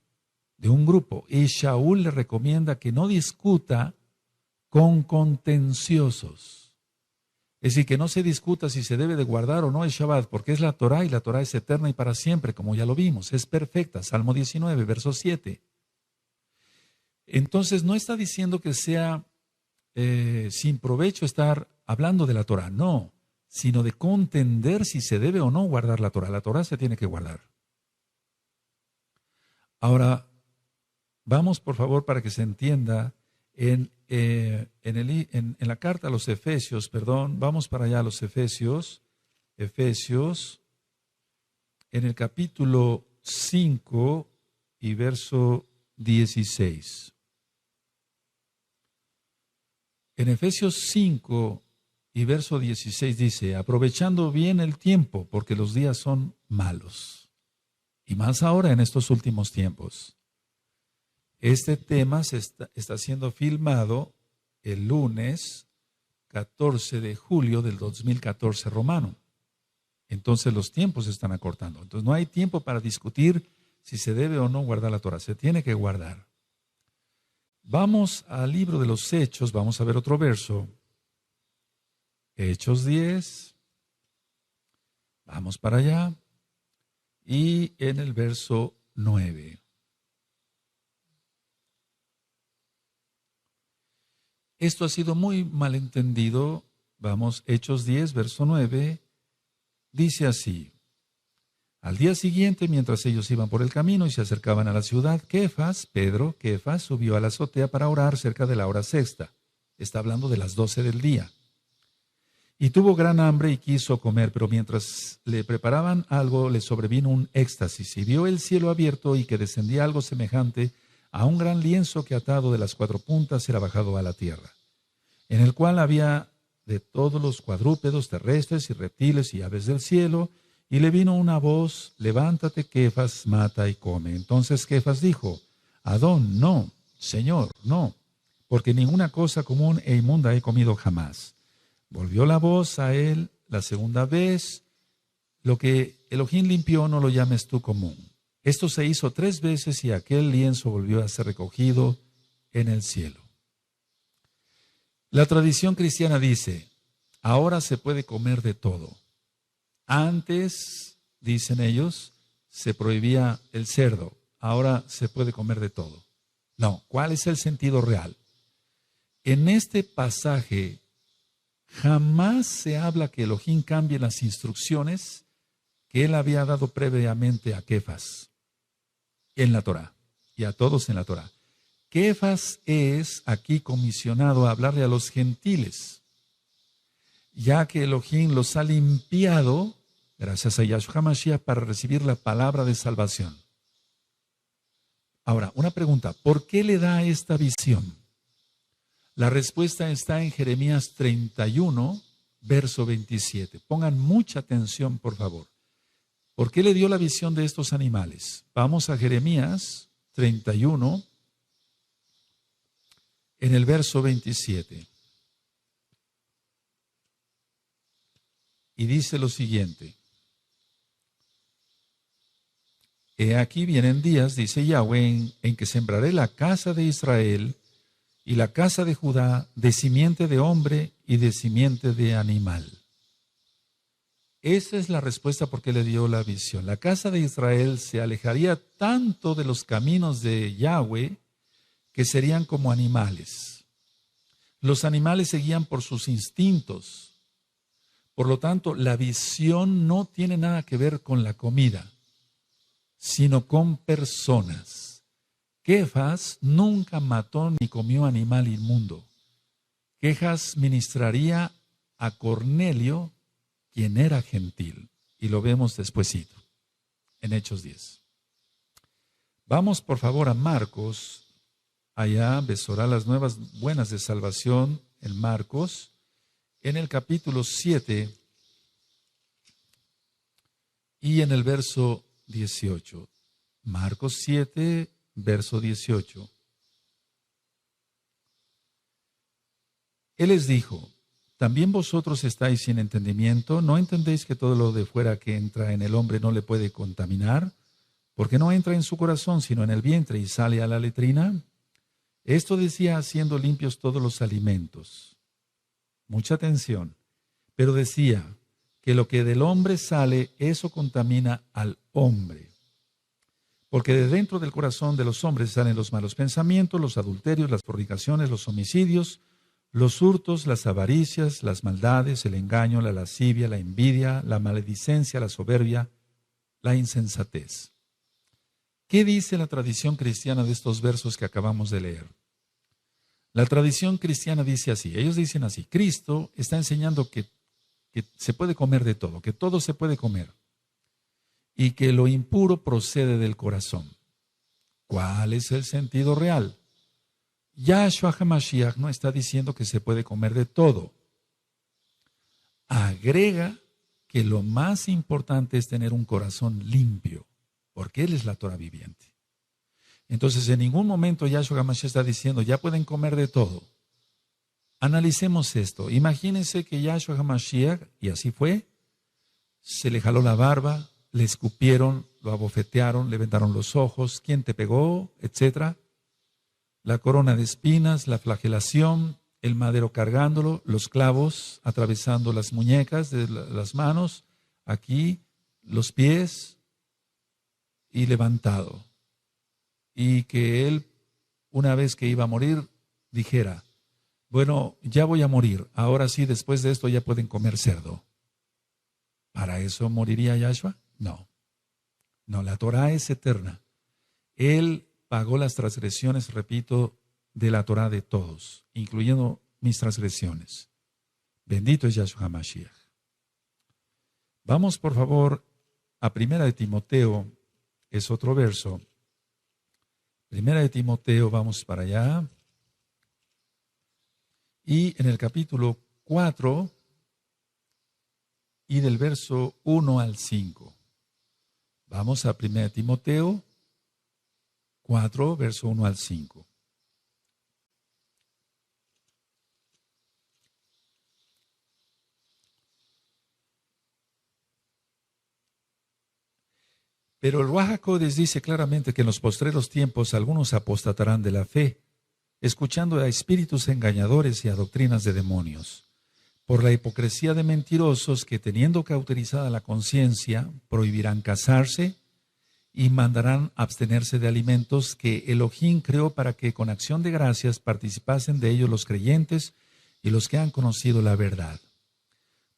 de un grupo. Y Shaul le recomienda que no discuta con contenciosos. Es decir, que no se discuta si se debe de guardar o no el Shabbat, porque es la Torah y la Torah es eterna y para siempre, como ya lo vimos, es perfecta. Salmo 19, verso 7. Entonces no está diciendo que sea sin provecho estar hablando de la Torah, no, sino de contender si se debe o no guardar la Torah. La Torah se tiene que guardar. Ahora, vamos por favor para que se entienda en la carta a los Efesios, vamos para allá a los Efesios, en el capítulo 5 y verso 16. En Efesios 5 y verso 16 dice, aprovechando bien el tiempo, porque los días son malos, y más ahora en estos últimos tiempos. Este tema está siendo filmado el lunes 14 de julio del 2014 romano. Entonces los tiempos se están acortando. Entonces no hay tiempo para discutir si se debe o no guardar la Torah. Se tiene que guardar. Vamos al libro de los Hechos, vamos a ver otro verso. Hechos 10. Vamos para allá. Y en el verso 9. Esto ha sido muy malentendido. Vamos, Hechos 10, verso 9. Dice así. Al día siguiente, mientras ellos iban por el camino y se acercaban a la ciudad, Kefas subió a la azotea para orar cerca de la hora sexta. Está hablando de las 12 del día. Y tuvo gran hambre y quiso comer, pero mientras le preparaban algo, le sobrevino un éxtasis y vio el cielo abierto y que descendía algo semejante a un gran lienzo que atado de las 4 puntas era bajado a la tierra, en el cual había de todos los cuadrúpedos terrestres y reptiles y aves del cielo. Y le vino una voz, levántate, Kefas, mata y come. Entonces Kefas dijo, Adón, no, Señor, no, porque ninguna cosa común e inmunda he comido jamás. Volvió la voz a él la segunda vez, lo que Elohim limpió no lo llames tú común. Esto se hizo 3 veces y aquel lienzo volvió a ser recogido en el cielo. La tradición cristiana dice, ahora se puede comer de todo. Antes, dicen ellos, se prohibía el cerdo. Ahora se puede comer de todo. No, ¿cuál es el sentido real? En este pasaje jamás se habla que Elohim cambie las instrucciones que él había dado previamente a Kefas en la Torah y a todos en la Torah. Kefas es aquí comisionado a hablarle a los gentiles, ya que Elohim los ha limpiado, gracias a Yahshua HaMashiach, para recibir la palabra de salvación. Ahora, una pregunta, ¿por qué le da esta visión? La respuesta está en Jeremías 31, verso 27. Pongan mucha atención, por favor. ¿Por qué le dio la visión de estos animales? Vamos a Jeremías 31, en el verso 27. Y dice lo siguiente. He aquí vienen días, dice Yahweh, en que sembraré la casa de Israel y la casa de Judá de simiente de hombre y de simiente de animal. Esa es la respuesta por qué le dio la visión. La casa de Israel se alejaría tanto de los caminos de Yahweh que serían como animales. Los animales se guían por sus instintos. Por lo tanto, la visión no tiene nada que ver con la comida, sino con personas. Kefas nunca mató ni comió animal inmundo. Kefas ministraría a Cornelio, quien era gentil, y lo vemos despuesito, en Hechos 10. Vamos por favor a Marcos, allá besorá las nuevas buenas de salvación en Marcos, en el capítulo 7 y en el verso 18. Marcos 7, verso 18. Él les dijo, ¿también vosotros estáis sin entendimiento? ¿No entendéis que todo lo de fuera que entra en el hombre no le puede contaminar? Porque no entra en su corazón, sino en el vientre y sale a la letrina. Esto decía haciendo limpios todos los alimentos. Mucha atención. Pero decía que lo que del hombre sale, eso contamina al hombre. Porque de dentro del corazón de los hombres salen los malos pensamientos, los adulterios, las fornicaciones, los homicidios, los hurtos, las avaricias, las maldades, el engaño, la lascivia, la envidia, la maledicencia, la soberbia, la insensatez. ¿Qué dice la tradición cristiana de estos versos que acabamos de leer? La tradición cristiana dice así, ellos dicen así, Cristo está enseñando que se puede comer de todo, que todo se puede comer y que lo impuro procede del corazón. ¿Cuál es el sentido real? Yahshua HaMashiach no está diciendo que se puede comer de todo. Agrega que lo más importante es tener un corazón limpio, porque Él es la Torah viviente. Entonces, en ningún momento Yahshua HaMashiach está diciendo, ya pueden comer de todo. Analicemos esto. Imagínense que Yahshua HaMashiach, y así fue, se le jaló la barba, le escupieron, lo abofetearon, le vendaron los ojos, quién te pegó, etcétera. La corona de espinas, la flagelación, el madero cargándolo, los clavos atravesando las muñecas de las manos, aquí, los pies y levantado. Y que él, una vez que iba a morir, dijera, bueno, ya voy a morir, ahora sí, después de esto ya pueden comer cerdo. ¿Para eso moriría Yahshua? No. No, la Torah es eterna. Él pagó las transgresiones, repito, de la Torah de todos, incluyendo mis transgresiones. Bendito es Yahshua HaMashiach. Vamos, por favor, a 1 de Timoteo, es otro verso. 1 de Timoteo, vamos para allá. Y en el capítulo 4 y del verso 1 al 5. Vamos a 1 de Timoteo 4, verso 1 al 5. Pero el Ruach HaKodesh dice claramente que en los postreros tiempos algunos apostatarán de la fe, escuchando a espíritus engañadores y a doctrinas de demonios, por la hipocresía de mentirosos que, teniendo cauterizada la conciencia, prohibirán casarse y mandarán abstenerse de alimentos que Elohim creó para que con acción de gracias participasen de ellos los creyentes y los que han conocido la verdad.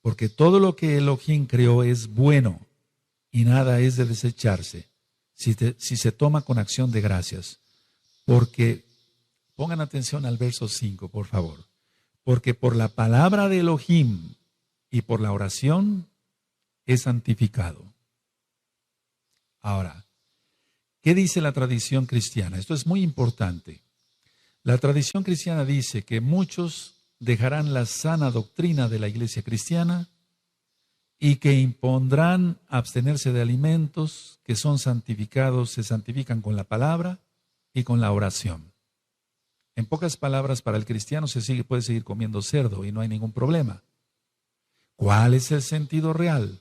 Porque todo lo que Elohim creó es bueno y nada es de desecharse si se toma con acción de gracias. Porque, pongan atención al verso 5, por favor. Porque por la palabra de Elohim y por la oración es santificado. Ahora, ¿qué dice la tradición cristiana? Esto es muy importante. La tradición cristiana dice que muchos dejarán la sana doctrina de la iglesia cristiana y que impondrán abstenerse de alimentos que son santificados, se santifican con la palabra y con la oración. En pocas palabras, para el cristiano puede seguir comiendo cerdo y no hay ningún problema. ¿Cuál es el sentido real?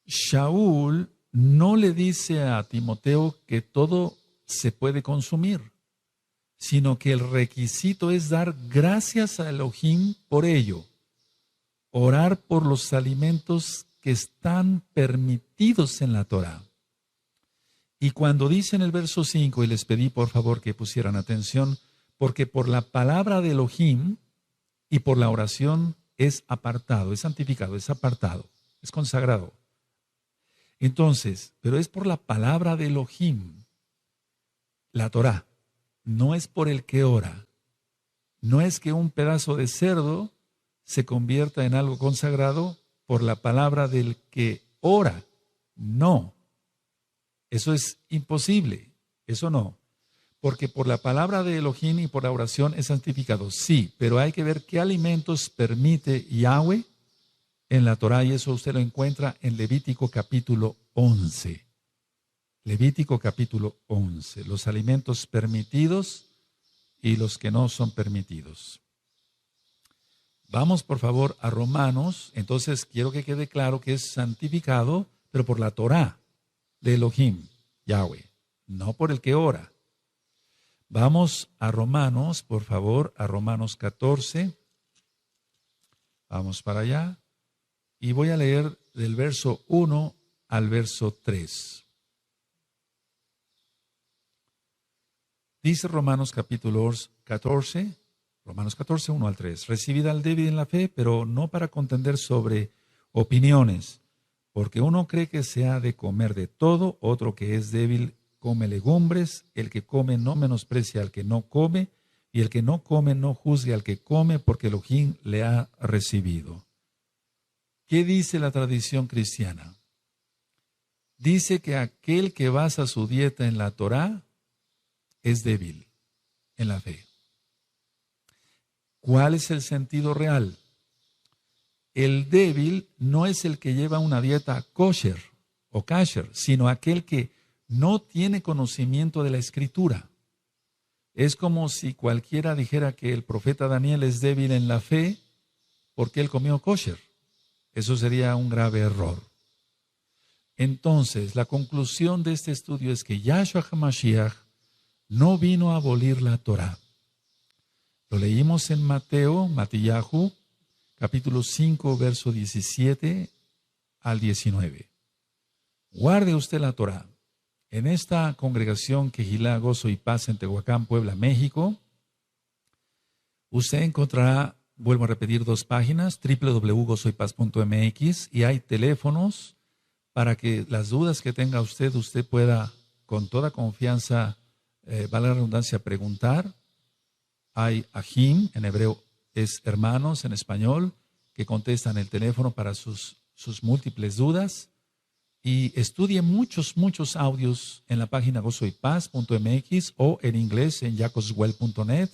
Shaul no le dice a Timoteo que todo se puede consumir, sino que el requisito es dar gracias a Elohim por ello. Orar por los alimentos que están permitidos en la Torah. Y cuando dice en el verso 5, y les pedí por favor que pusieran atención, porque por la palabra de Elohim y por la oración es apartado, es santificado, es apartado, es consagrado. Entonces, pero es por la palabra de Elohim, la Torah, no es por el que ora. No es que un pedazo de cerdo se convierta en algo consagrado por la palabra del que ora. No, eso es imposible, eso no. Porque por la palabra de Elohim y por la oración es santificado, sí, pero hay que ver qué alimentos permite Yahweh en la Torah, y eso usted lo encuentra en Levítico capítulo 11. Levítico capítulo 11, los alimentos permitidos y los que no son permitidos. Vamos por favor a Romanos. Entonces quiero que quede claro que es santificado, pero por la Torah de Elohim, Yahweh, no por el que ora. Vamos a Romanos, por favor, a Romanos 14. Vamos para allá. y voy a leer del verso 1 al verso 3. Dice Romanos capítulo 14, Romanos 14, 1 al 3. Recibid al débil en la fe, pero no para contender sobre opiniones, porque uno cree que se ha de comer de todo, otro que es débil come legumbres, el que come no menosprecia al que no come, y el que no come no juzgue al que come, porque Elohim le ha recibido. ¿Qué dice la tradición cristiana? Dice que aquel que basa su dieta en la Torá es débil en la fe. ¿Cuál es el sentido real? El débil no es el que lleva una dieta kosher o kasher, sino aquel que no tiene conocimiento de la Escritura. Es como si cualquiera dijera que el profeta Daniel es débil en la fe porque él comió kosher. Eso sería un grave error. Entonces, la conclusión de este estudio es que Yahshua HaMashiach no vino a abolir la Torá. Lo leímos en Matillahu, capítulo 5, verso 17 al 19. Guarde usted la Torá. En esta congregación Quejilá, Gozo y Paz en Tehuacán, Puebla, México, usted encontrará, vuelvo a repetir, 2 páginas, www.gozoypaz.mx, y hay teléfonos para que las dudas que tenga usted pueda con toda confianza, valga la redundancia, preguntar. Hay Ahim, en hebreo es hermanos, en español, que contestan el teléfono para sus múltiples dudas. Y estudie muchos audios en la página gozoypaz.mx o en inglés en jacobswell.net.